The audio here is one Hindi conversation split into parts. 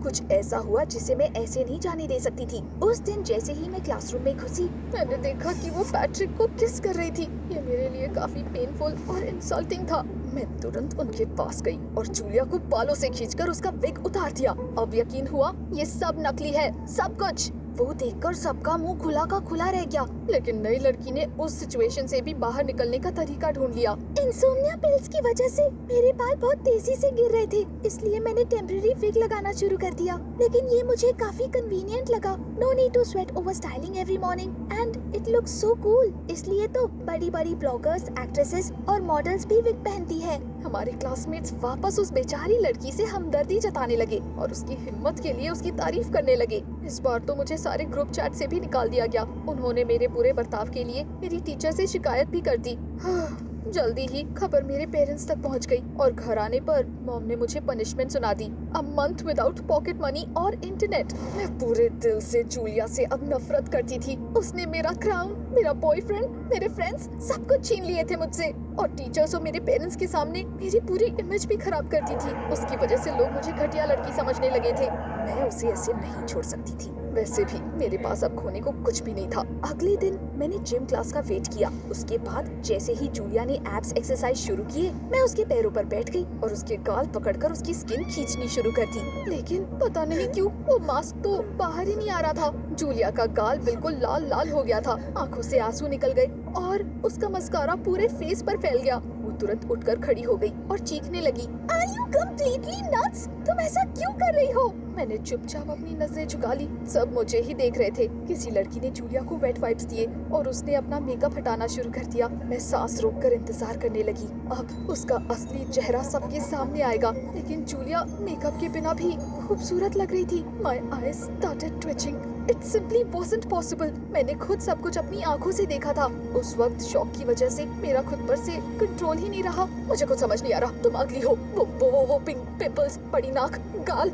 कुछ ऐसा हुआ जिसे मैं ऐसे नहीं जाने दे सकती थी। उस दिन जैसे ही मैं क्लासरूम में घुसी, मैंने देखा कि वो पैट्रिक को किस कर रही थी। ये मेरे लिए काफी पेनफुल और इंसल्टिंग था। मैं तुरंत उनके पास गई और जूलिया को बालों से खींचकर उसका विग उतार दिया। अब यकीन हुआ ये सब नकली है, सब कुछ। वो देखकर सबका मुंह खुला का खुला रह गया, लेकिन नई लड़की ने उस सिचुएशन से भी बाहर निकलने का तरीका ढूंढ लिया। इंसोम्निया पिल्स की वजह से मेरे बाल बहुत तेजी से गिर रहे थे, इसलिए मैंने टेम्परेरी विग लगाना शुरू कर दिया। लेकिन ये मुझे काफी कन्वीनियंट लगा। No need to sweat over styling every morning and it looks so cool. इसलिए तो बड़ी बड़ी ब्लॉगर्स, एक्ट्रेसेस और मॉडल्स भी विग पहनती है। हमारे क्लासमेट्स वापस उस बेचारी लड़की से हमदर्दी जताने लगे और उसकी हिम्मत के लिए उसकी तारीफ करने लगे। इस बार तो मुझे सारे ग्रुप चैट से भी निकाल दिया गया। उन्होंने मेरे बुरे बर्ताव के लिए मेरी टीचर से शिकायत भी कर दी। जल्दी ही खबर मेरे पेरेंट्स तक पहुंच गई और घर आने पर मॉम ने मुझे पनिशमेंट सुना दी, a month without pocket money और इंटरनेट। मैं पूरे दिल से जूलिया से अब नफरत करती थी। उसने मेरा क्राउन, मेरा बॉयफ्रेंड, मेरे फ्रेंड्स सब कुछ छीन लिए थे मुझसे और टीचर्स और मेरे पेरेंट्स के सामने मेरी पूरी इमेज भी खराब कर दी थी। उसकी वजह से लोग मुझे घटिया लड़की समझने लगे थे। मैं उसे ऐसे नहीं छोड़ सकती थी। वैसे भी मेरे पास अब खोने को कुछ भी नहीं था। अगले दिन मैंने जिम क्लास का वेट किया। उसके बाद जैसे ही जूलिया ने एब्स एक्सरसाइज शुरू किए, मैं उसके पैरों पर बैठ गई और उसके गाल पकड़कर उसकी स्किन खींचनी शुरू कर दी। लेकिन पता नहीं क्यों वो मास्क तो बाहर ही नहीं आ रहा था। जूलिया का गाल बिल्कुल लाल लाल हो गया था, आंखों से आंसू निकल गए और उसका मस्कारा पूरे फेस पर फैल गया। वो तुरंत उठकर खड़ी हो गई और चीखने लगी, Are you completely nuts? तुम ऐसा क्यों कर रही हो? मैंने चुपचाप अपनी नजरें झुका ली। सब मुझे ही देख रहे थे। किसी लड़की ने जूलिया को वेट वाइप्स दिए और उसने अपना मेकअप हटाना शुरू कर दिया। मैं सांस रोककर इंतजार करने लगी। अब उसका असली चेहरा सबके सामने आएगा। लेकिन जूलिया मेकअप के बिना भी खूबसूरत लग रही थी। My eyes started twitching. It simply wasn't possible. मैंने खुद सब कुछ अपनी आंखों से देखा था। उस वक्त शॉक की वजह से मेरा खुद पर से कंट्रोल ही नहीं रहा। मुझे कुछ समझ नहीं आ रहा। तुम अगली हो। वो पिंक पिंपल्स, बड़ी नाक, गाल।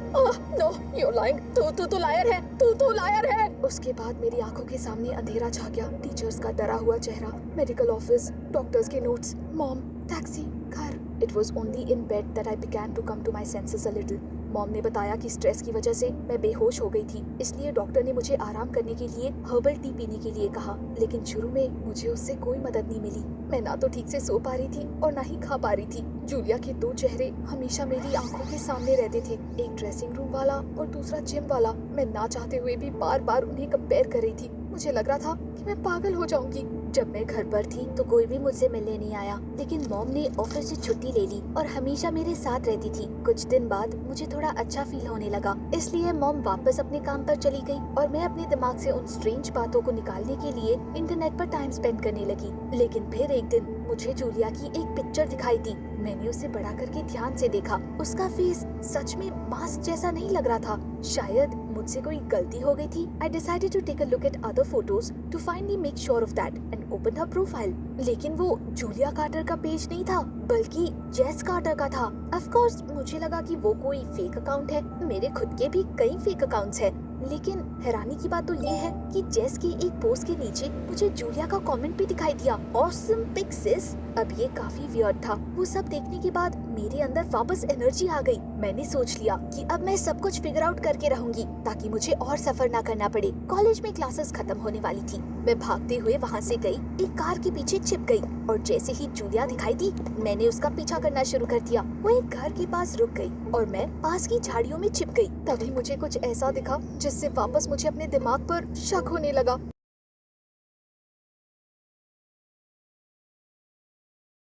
No, you're lying. तू लायर है। तू लायर है। उसके बाद मेरी आंखों के सामने अंधेरा छा गया। टीचर्स का डरा हुआ चेहरा, मेडिकल ऑफिस, डॉक्टर्स के नोट्स, मॉम, टैक्सी, घर। It was only in bed that I began to come to my senses a little. Mom ने बताया कि स्ट्रेस की वजह से मैं बेहोश हो गई थी, इसलिए डॉक्टर ने मुझे आराम करने के लिए हर्बल टी पीने के लिए कहा। लेकिन शुरू में मुझे उससे कोई मदद नहीं मिली। मैं ना तो ठीक से सो पा रही थी और ना ही खा पा रही थी। जूलिया के दो चेहरे हमेशा मेरी आंखों के सामने रहते थे, एक ड्रेसिंग रूम वाला और दूसरा जिम वाला। मैं ना चाहते हुए भी बार बार उन्हें कंपेयर कर रही थी। मुझे लग रहा था कि मैं पागल हो जाऊंगी। जब मैं घर पर थी तो कोई भी मुझसे मिलने नहीं आया, लेकिन मॉम ने ऑफिस से छुट्टी ले ली और हमेशा मेरे साथ रहती थी। कुछ दिन बाद मुझे थोड़ा अच्छा फील होने लगा, इसलिए मॉम वापस अपने काम पर चली गई और मैं अपने दिमाग से उन स्ट्रेंज बातों को निकालने के लिए इंटरनेट पर टाइम स्पेंड करने लगी। लेकिन फिर एक दिन मुझे जूलिया की एक पिक्चर दिखाई दी। मैंने उसे बड़ा करके ध्यान से देखा। उसका फेस सच में मास्क जैसा नहीं लग रहा था। शायद मुझसे कोई गलती हो गई थी। I decided to take a look at other photos to finally make sure of that and opened her profile. लेकिन वो जूलिया कार्टर का पेज नहीं था, बल्कि जेस कार्टर का था। Of course, मुझे लगा कि वो कोई फेक अकाउंट है। मेरे खुद के भी कई फेक अकाउंट्स हैं। लेकिन हैरानी की बात तो ये है कि जेस के एक पोस्ट के नीचे मुझे जूलिया का कमेंट भी दिखाई दिया, ऑसम पिक्सेस। अब ये काफी वियर्ड था। वो सब देखने के बाद मेरे अंदर वापस एनर्जी आ गई। मैंने सोच लिया कि अब मैं सब कुछ फिगर आउट करके रहूंगी ताकि मुझे और सफर ना करना पड़े। कॉलेज में क्लासेस खत्म होने वाली थी। मैं भागते हुए वहाँ से गई, एक कार के पीछे छिप गई और जैसे ही जूलिया दिखाई दी, मैंने उसका पीछा करना शुरू कर दिया। वो एक घर के पास रुक गई और मैं पास की झाड़ियों में छिप गई। तभी मुझे कुछ ऐसा दिखा जिससे वापस मुझे अपने दिमाग पर शक होने लगा।